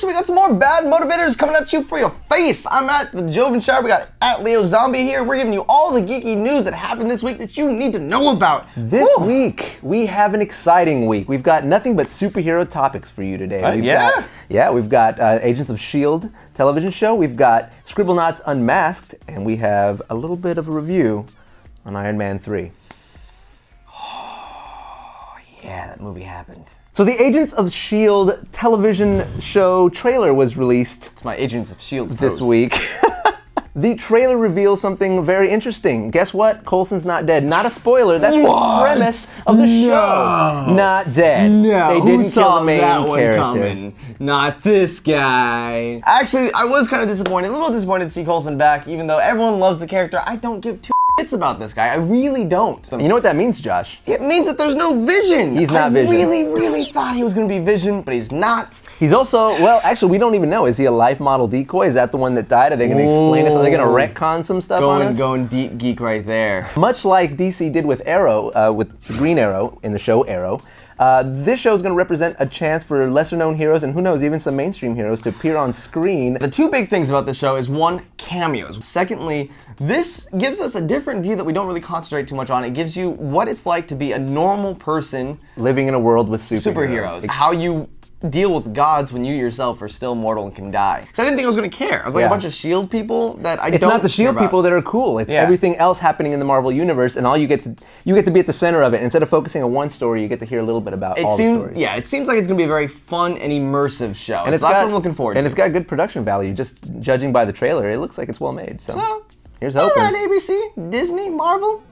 we got some more bad motivators coming at you for your face. I'm at the Jovenshire. We got at Leo Zombie here. We're giving you all the geeky news that happened this week that you need to know about. This week, we have an exciting week. We've got nothing but superhero topics for you today. We've got Agents of S.H.I.E.L.D. television show. We've got Scribblenauts Unmasked, and we have a little bit of a review on Iron Man 3. Oh, yeah, that movie happened. So the Agents of S.H.I.E.L.D. television show trailer was released. It's my Agents of S.H.I.E.L.D. this week. The trailer reveals something very interesting. Guess what? Coulson's not dead. Not a spoiler. That's the premise of the show. Not dead. No, they didn't kill the main character. Coming? Not this guy. Actually, I was kind of disappointed. A little disappointed to see Coulson back, even though everyone loves the character. I don't give two shits about this guy. I really don't. You know what that means, Josh? It means that there's no Vision. He's not Vision. I really thought he was going to be Vision, but he's not. He's also, well, actually, we don't even know. Is he a life model decoy? Is that the one that died? Are they going to explain it? Are they going to retcon some stuff on us? Going deep geek right there. Much like DC did with Arrow, with Green Arrow in the show Arrow, this show is going to represent a chance for lesser-known heroes, and who knows, even some mainstream heroes to appear on screen. The two big things about this show is, one, cameos. Secondly, this gives us a different view that we don't really concentrate too much on. It gives you what it's like to be a normal person living in a world with superheroes. How you deal with gods when you yourself are still mortal and can die. So I didn't think I was going to care. I was like a bunch of S.H.I.E.L.D. people that I don't care about. It's not the S.H.I.E.L.D. people that are cool. It's everything else happening in the Marvel universe, and all you get to be at the center of it. Instead of focusing on one story, you get to hear a little bit about all the stories. Yeah, it seems like it's going to be a very fun and immersive show. And that's what I'm looking forward to. And it's got good production value. Just judging by the trailer, it looks like it's well made. So here's hoping. All right, ABC, Disney, Marvel,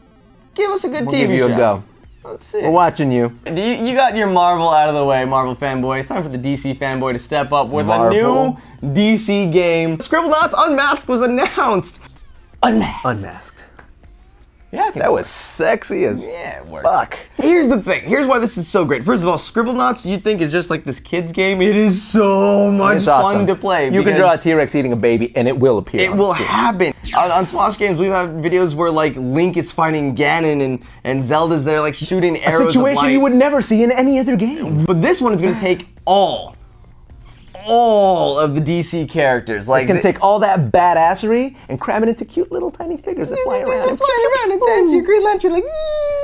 give us a good TV show. We'll give you a go. Let's see. We're watching you. You got your Marvel out of the way, Marvel fanboy. It's time for the DC fanboy to step up with a new DC game. Scribblenauts Unmasked was announced. Unmasked. Yeah, I think that was sexy as fuck. Here's the thing. Here's why this is so great. First of all, Scribblenauts, you'd think is just like this kid's game. It is so much fun to play. You can draw a T-Rex eating a baby, and it will appear. It will happen. On Smosh Games, we've had videos where like Link is fighting Ganon and Zelda's there like shooting arrows. A situation you would never see in any other game. But this one is going to take all of the DC characters. Like, it's gonna take all that badassery and cram it into cute little tiny figures that fly around. They fly around and dance your Green Lantern like.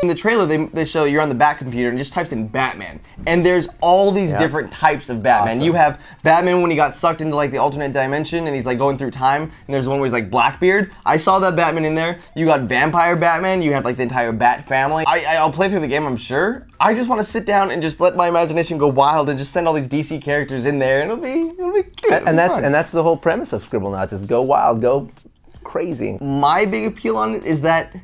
In the trailer, they show you're on the Bat computer and just types in Batman, and there's all these different types of Batman. Awesome. You have Batman when he got sucked into like the alternate dimension and he's like going through time, and there's one where he's like Blackbeard. I saw that Batman in there. You got Vampire Batman. You have like the entire Bat family. I'll play through the game, I'm sure. I just want to sit down and just let my imagination go wild and just send all these DC characters in there, and it'll be cute. And that's the whole premise of Scribblenauts, is go wild, go crazy. My big appeal on it is that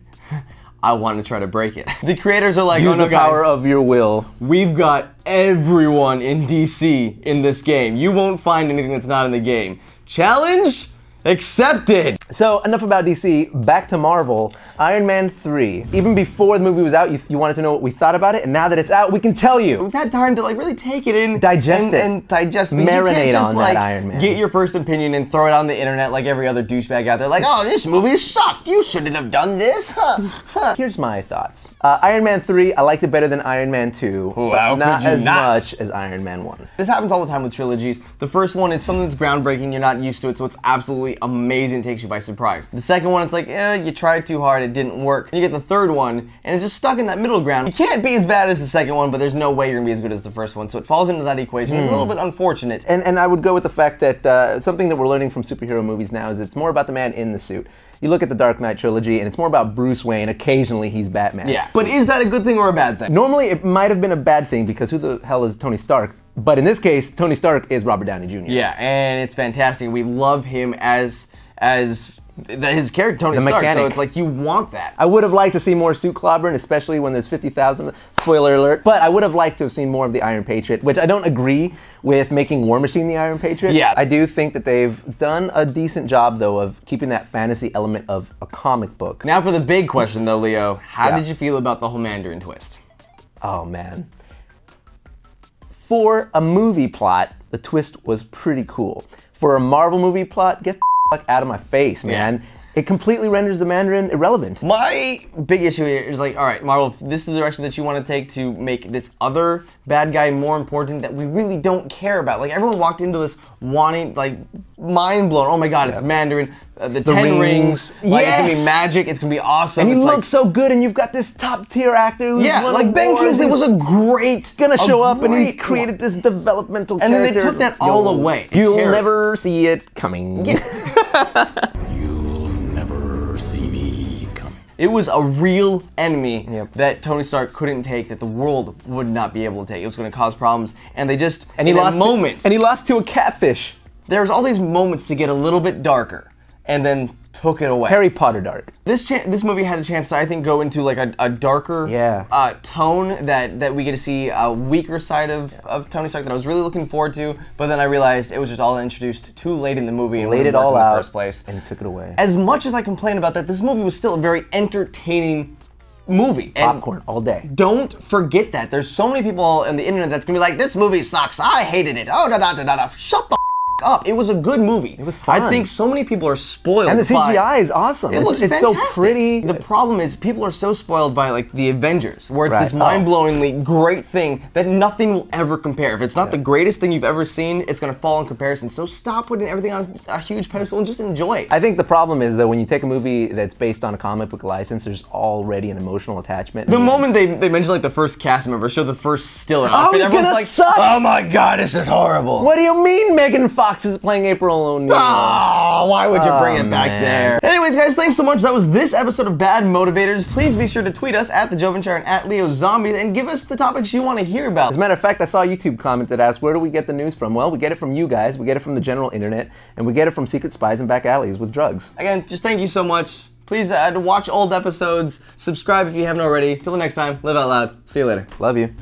I want to try to break it. The creators are like, use the power of your will. We've got everyone in DC in this game. You won't find anything that's not in the game. Challenge accepted. So enough about DC, back to Marvel. Iron Man 3. Even before the movie was out, you wanted to know what we thought about it, and now that it's out, we can tell you. We've had time to like really take it in, digest it, marinate on that Iron Man. Get your first opinion and throw it on the internet like every other douchebag out there. Like, oh, this movie sucked. You shouldn't have done this. Here's my thoughts. Iron Man 3, I liked it better than Iron Man 2, but not as much as Iron Man 1. This happens all the time with trilogies. The first one is something that's groundbreaking. You're not used to it, so it's absolutely amazing. It takes you by surprise. The second one, it's like, you tried too hard, it didn't work. And you get the third one, and it's just stuck in that middle ground. You can't be as bad as the second one, but there's no way you're gonna be as good as the first one. So it falls into that equation. It's a little bit unfortunate. And I would go with the fact that something that we're learning from superhero movies now is it's more about the man in the suit. You look at the Dark Knight trilogy, and it's more about Bruce Wayne. Occasionally, he's Batman. Yeah. But is that a good thing or a bad thing? Normally, it might have been a bad thing, because who the hell is Tony Stark? But in this case, Tony Stark is Robert Downey Jr. Yeah, and it's fantastic. We love him as his character, Tony Stark, mechanic. So it's like you want that. I would have liked to see more suit clobbering, especially when there's 50,000, spoiler alert, but I would have liked to have seen more of the Iron Patriot, which I don't agree with making War Machine the Iron Patriot. Yeah. I do think that they've done a decent job, though, of keeping that fantasy element of a comic book. Now for the big question, though, Leo. How did you feel about the whole Mandarin twist? Oh, man. For a movie plot, the twist was pretty cool. For a Marvel movie plot, get the fuck out of my face, man. It completely renders the Mandarin irrelevant. My big issue here is like, all right, Marvel, if this is the direction that you want to take to make this other bad guy more important that we really don't care about. Like, everyone walked into this wanting, like, mind blown. Oh my God, it's Mandarin. The 10 rings. Like, it's gonna be magic. It's gonna be awesome. And you look like, so good, and you've got this top tier actor who's like Ben Kingsley was a great, gonna show up, and he created this developmental character. And then they took that all away. You'll never see it coming. You'll never see me coming. It was a real enemy that Tony Stark couldn't take, that the world would not be able to take. It was going to cause problems, and they just and he lost to a catfish. There's all these moments to get a little bit darker, and then took it away. Harry Potter dark. This movie had a chance to, I think, go into like a darker tone that we get to see a weaker side of Tony Stark that I was really looking forward to, but then I realized it was just all introduced too late in the movie and laid it all out in the first place. And took it away. As much as I complain about that, this movie was still a very entertaining movie. Popcorn all day. Don't forget that. There's so many people on the internet that's gonna be like, this movie sucks, I hated it, oh da-da-da-da-da. Shut the up. It was a good movie. It was fun. I think so many people are spoiled. And the CGI is awesome. It looks it's fantastic. So pretty. The problem is people are so spoiled by like the Avengers, where it's this mind-blowingly great thing that nothing will ever compare. If it's not the greatest thing you've ever seen, it's gonna fall in comparison. So stop putting everything on a huge pedestal and just enjoy it. I think the problem is that when you take a movie that's based on a comic book license, there's already an emotional attachment. The moment they mention like the first cast member, show the first still oh, it's gonna like, suck. Oh my God, this is horrible. What do you mean Megan Fox is playing April O'Neil? Oh, why would you bring it back there? Anyways, guys, thanks so much. That was this episode of Bad Motivators. Please be sure to tweet us at the Jovenshire and at Leo Zombies and give us the topics you want to hear about. As a matter of fact, I saw a YouTube comment that asked, where do we get the news from? Well, we get it from you guys, we get it from the general internet, and we get it from secret spies and back alleys with drugs. Again, just thank you so much. Please watch old episodes, subscribe if you haven't already. Till the next time, live out loud. See you later. Love you.